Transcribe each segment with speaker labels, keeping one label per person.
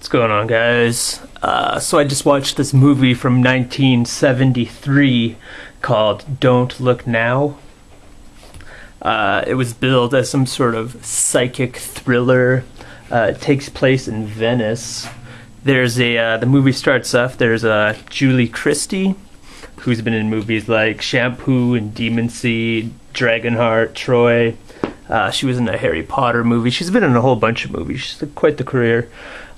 Speaker 1: What's going on, guys? So I just watched this movie from 1973 called Don't Look Now. It was billed as some sort of psychic thriller. It takes place in Venice. The movie starts off, there's Julie Christie, who's been in movies like Shampoo and Demon Seed, Dragonheart, Troy. She was in a Harry Potter movie. She's been in a whole bunch of movies. She's had quite the career.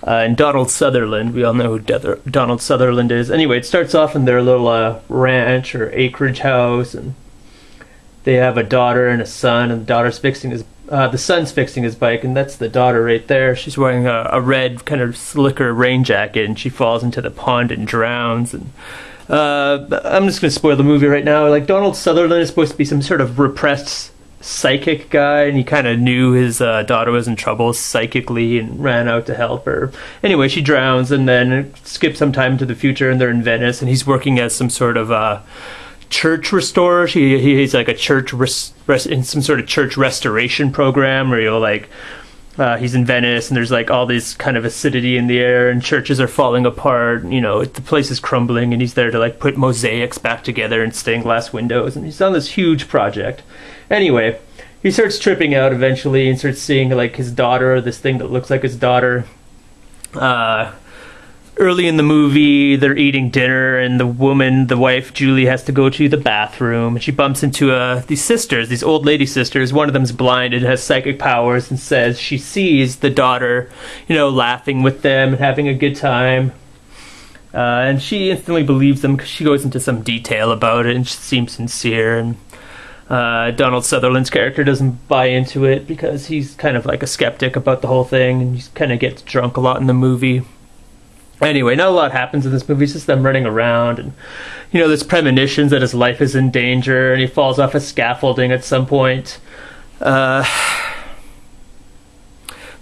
Speaker 1: And Donald Sutherland, we all know who Donald Sutherland is. Anyway, it starts off in their little ranch or acreage house, and they have a daughter and a son, and the son's fixing his bike, and that's the daughter right there. She's wearing a red kind of slicker rain jacket, and she falls into the pond and drowns. And I'm just gonna spoil the movie right now. Like, Donald Sutherland is supposed to be some sort of repressed psychic guy, and he kind of knew his daughter was in trouble psychically and ran out to help her. Anyway, she drowns, and then it skips some time to the future, and they're in Venice, and he's working as some sort of church restorer. He's like a church in some sort of church restoration program where he's in Venice, and there's like all this kind of acidity in the air, and churches are falling apart. You know, the place is crumbling, and he's there to like put mosaics back together and stained glass windows, and he's on this huge project. Anyway, he starts tripping out eventually and starts seeing like his daughter, this thing that looks like his daughter. Early in the movie, they're eating dinner, and the wife, Julie, has to go to the bathroom, and she bumps into these old lady sisters. One of them's blind and has psychic powers, and says she sees the daughter, laughing with them and having a good time. And she instantly believes them because she goes into some detail about it, and she seems sincere. And Donald Sutherland's character doesn't buy into it because he's kind of like a skeptic about the whole thing, and he kind of gets drunk a lot in the movie. Anyway, not a lot happens in this movie. It's just them running around, and there's premonitions that his life is in danger, and he falls off a scaffolding at some point. Yeah,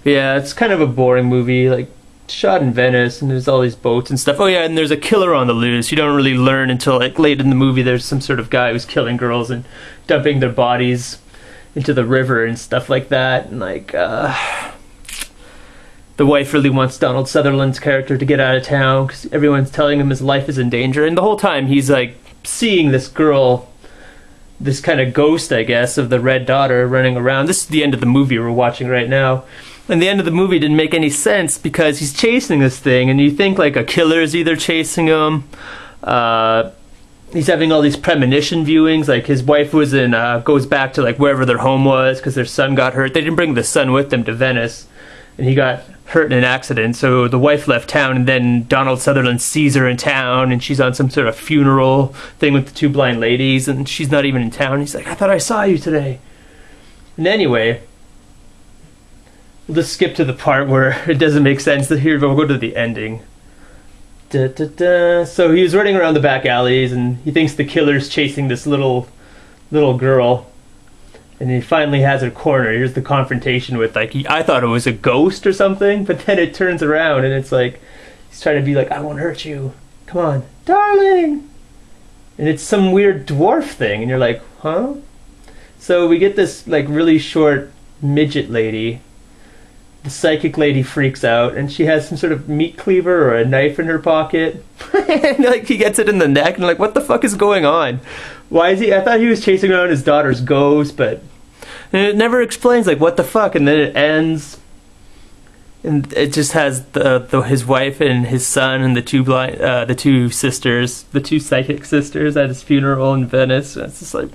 Speaker 1: it's kind of a boring movie, like shot in Venice, and there's all these boats and stuff. Oh yeah, and there's a killer on the loose. You don't really learn until like late in the movie there's some sort of guy who's killing girls and dumping their bodies into the river and stuff like that. And the wife really wants Donald Sutherland's character to get out of town because everyone's telling him his life is in danger, and the whole time he's like seeing this girl, this kind of ghost, I guess, of the red daughter running around. This is the end of the movie we're watching right now. And the end of the movie didn't make any sense because he's chasing this thing, and you think like a killer is either chasing him. He's having all these premonition viewings. Like his wife goes back to like wherever their home was because their son got hurt. They didn't bring the son with them to Venice, and he got hurt in an accident. So the wife left town, and then Donald Sutherland sees her in town, and she's on some sort of funeral thing with the two blind ladies, and she's not even in town. He's like, I thought I saw you today. And anyway, we'll just skip to the part where it doesn't make sense. Here, we'll go to the ending. So he was running around the back alleys, and he thinks the killer's chasing this little girl. And he finally has her cornered. Here's the confrontation with, I thought it was a ghost or something, but then it turns around, and it's like, he's trying to be like, I won't hurt you. Come on, darling. And it's some weird dwarf thing, and you're like, huh? So we get this, like, really short midget lady. The psychic lady freaks out, and she has some sort of meat cleaver or a knife in her pocket. And, like, he gets it in the neck, and like, what the fuck is going on? Why is he? I thought he was chasing around his daughter's ghost, but and it never explains, like, what the fuck. And then it ends, and it just has his wife and his son and the two psychic sisters at his funeral in Venice. It's just like,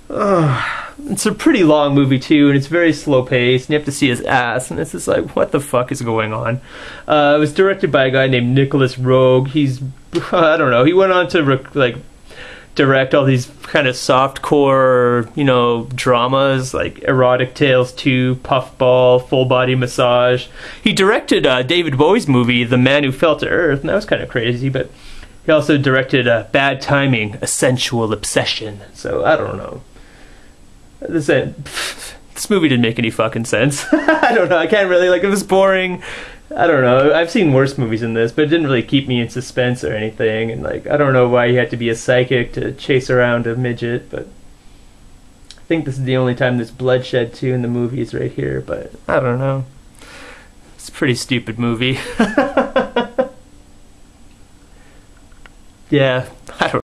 Speaker 1: it's a pretty long movie too, and it's very slow paced, and you have to see his ass, and it's just like, what the fuck is going on? It was directed by a guy named Nicholas Roeg. I don't know, he went on to direct all these kind of softcore, dramas like Erotic Tales 2, Puffball, Full Body Massage. He directed David Bowie's movie The Man Who Fell to Earth, and that was kind of crazy, but he also directed Bad Timing, A Sensual Obsession. So I don't know. This movie didn't make any fucking sense. I don't know, I can't really, it was boring. I don't know, I've seen worse movies than this, but it didn't really keep me in suspense or anything, and I don't know why you had to be a psychic to chase around a midget, but I think this is the only time there's bloodshed too in the movies right here, but I don't know. It's pretty stupid movie. Yeah, I don't